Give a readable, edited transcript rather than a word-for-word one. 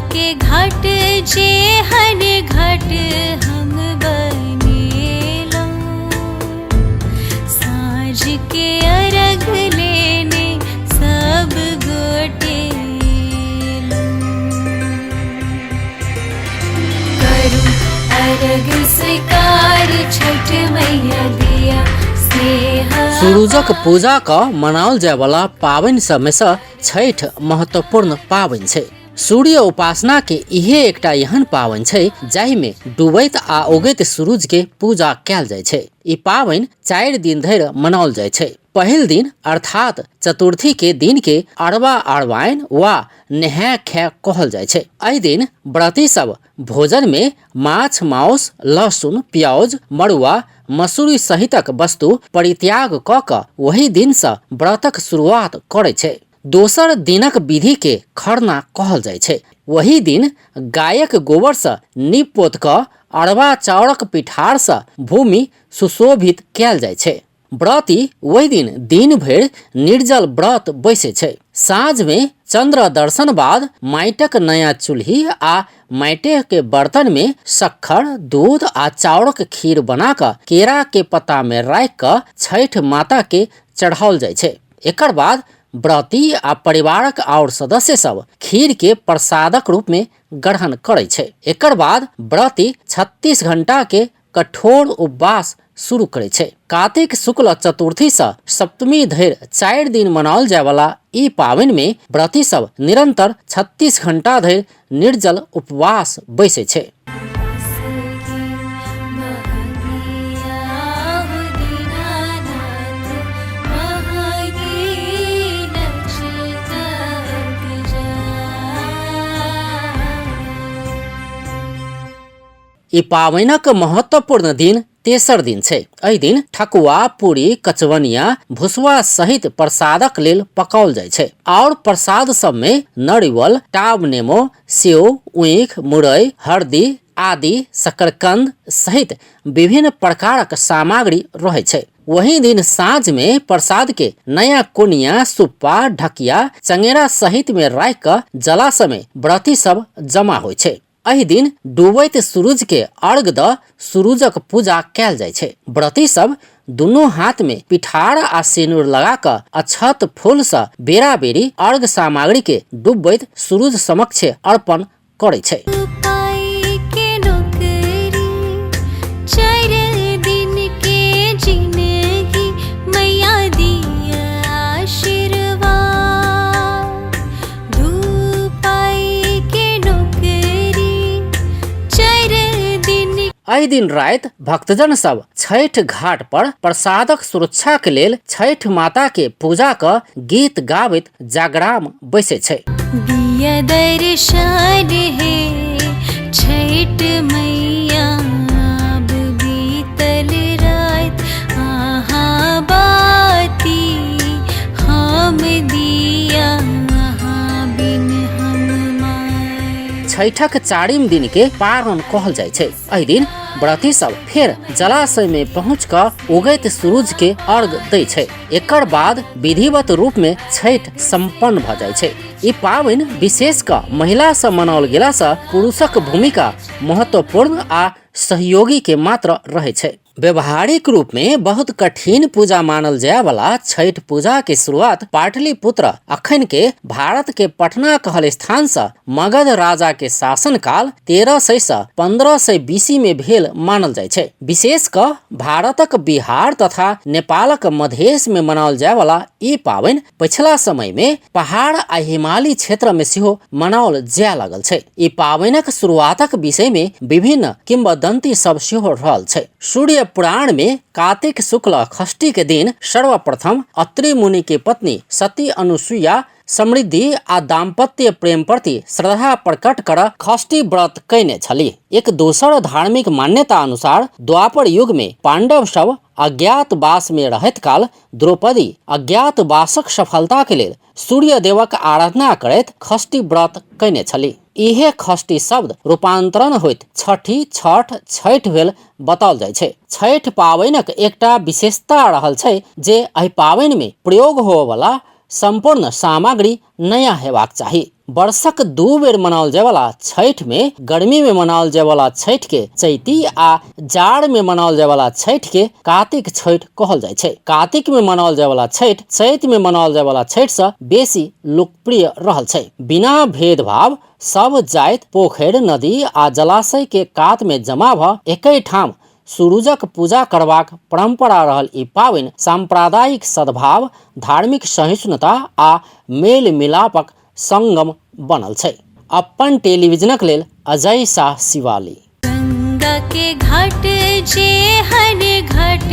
के घाट जे हन घाट हम बनेलो, साँझ के अर्घ लेने सब गोटे लो। करूं अर्घ स्वीकार छठ मैया दिया स्नेह। सूरजक पूजा का मनाओल जाय वाला पावन सब में से छठ महत्वपूर्ण पावन छै। सूर्य उपासना के इहे एकटा एहन पावन छै जाहि में डूबैत आ उगैत सूरज के पूजा कैल जाय छै। ई पावन 4 दिन धरि मनाओल जाय छै। पहिल दिन अर्थात चतुर्थी के दिन के अरबा अरवाइन वा नहाय खाय कहल जाय छै। एहि दिन व्रती सब भोजन में माछ मांस लहसुन प्याज मड़ुआ मसूरी सहितक वस्तु परित्याग क क वही दिन से व्रतक शुरुआत करे छै। दोसर दिनक विधि के खरना कहल जाय छै। वही दिन गायक गोबर से नीप पोत क अरबा चाउरक पिठार से भूमि सुशोभित कैल जाय छै। व्रती वही दिन भर निर्जल व्रत बैसे छै। साँझ में चंद्र दर्शन बाद माटिक नया चूल्ही आ माटे के बर्तन में शक्कर दूध आ चाउरक खीर बना क केरा के पत्ता में राख क छठ माता के चढ़ाओल जाय छै। एकर बाद व्रती आ परिवारक और सदस्य सब खीर के प्रसादक रूप में ग्रहण करे छै। एकर बाद व्रती 36 घंटा के कठोर उपवास शुरू करे छै। कार्तिक शुक्ल चतुर्थी से सप्तमी धरि 4 दिन मनाओल जाय वाला ई पावन में व्रती सब निरंतर 36 घंटा धरि निर्जल उपवास बैसे छै। ई पावनक महत्वपूर्ण दिन तेसर दिन छै। एहि दिन ठकुआ पूरी कचवनिया भुसवा सहित प्रसादक लेल पकाओल जाय छै। और प्रसाद सब में नारियल टाब नेमो सेव ऊख मुरई हरदी आदि शकरकंद सहित विभिन्न प्रकारक सामग्री रहे छै। वही दिन साँझ में प्रसाद के नया कोनिया सुप्पा ढकिया चंगेरा सहित में राख क जलाशय में व्रती सब जमा होय छै। एहि दिन डूबैत सूरज के अर्घ द सूरजक पूजा कैल जाय छै। व्रती सब दुनू हाथ में पिठार आ सिंदूर लगा क अक्षत फूल से बेरा बेरी अर्घ सामग्री के डूबैत सूरज समक्ष अर्पण करे छै। एहि दिन रात भक्तजन सब छठ घाट पर प्रसादक सुरक्षा के लेल छठ माता के पूजा क गीत गाबैत जागराम बैसे छै। दिया दर्शन है छठ मैया अब बीतल रात आहा बाती हम दिया आहा बिन हम माय। छठक 4म दिन के पारण कहल जाय छै। एहि दिन व्रती सब फिर जलाशय में पहुँच क उगैत सूरज के अर्घ दै छै। एकर बाद विधिवत रूप में छठ संपन्न भ जाय छै। ई पावन विशेष क महिला से मनाओल गेला से पुरुषक भूमिका महत्वपूर्ण आ सहयोगी के मात्र रहे छै। व्यवहारिक रूप में बहुत कठिन पूजा मानल जाय वाला छठ पूजा के शुरुआत पाटलिपुत्र अखन के भारत के पटना कहल स्थान से मगध राजा के शासन काल 1300 से 1500 बीसी में भेल मानल जाय छै। विशेष क भारतक बिहार तथा नेपालक मधेश में मनाओल जाय वाला ई पावन पिछला समय में पहाड़ आ हिमालयी क्षेत्र में सेहो मनाओल जाय लागल छै। ई पावनक शुरुआतक विषय में विभिन्न किंवदंती सब सेहो रहल छै। सूर्य पुराण में कार्तिक शुक्ल षष्ठी के दिन सर्वप्रथम अत्रि मुनि के पत्नी सती अनुसुईया समृद्धि आ दाम्पत्य प्रेम प्रति श्रद्धा प्रकट कर षष्ठी व्रत कैने छली। एक दोसर धार्मिक मान्यता अनुसार द्वापर युग में पांडव सब अज्ञातवास में रहत काल द्रौपदी अज्ञातवासक सफलता के लेल सूर्य देवक आराधना करैत षष्ठी व्रत कैने छली। इहे षष्ठी शब्द रूपांतरण होइत छठी छठ छठ भेल बताओल जाय छै। छठ पावनक एकटा विशेषता रहल छै जे एहि पावन में प्रयोग होए वाला संपूर्ण सामग्री नया हेबाक चाही। वर्षक 2 बेर मनाओल जाय वाला छठ में गर्मी में मनाओल जाय वाला छठ के चैती आ जाड़ में मनाओल जाय वाला छठ के कार्तिक छठ कहल जाय छै। कार्तिक में मनाओल जाय वाला छठ चैत में मनाओल जाय वाला छठ से बेसी लोकप्रिय रहल छै। बिना भेदभाव सब जाति पोखरि, नदी आ जलाशय के कात में जमा भ एकै ठाम सूरजक पूजा करबाक परंपरा रहल ई पावनि सांप्रदायिक सद्भाव, धार्मिक सहिष्णुता आ मेल मिलापक संगम बनल छै। अपन टेलीविजनक लेल अजय शाह, शिवाली। गंगा के घाट जे हर घाट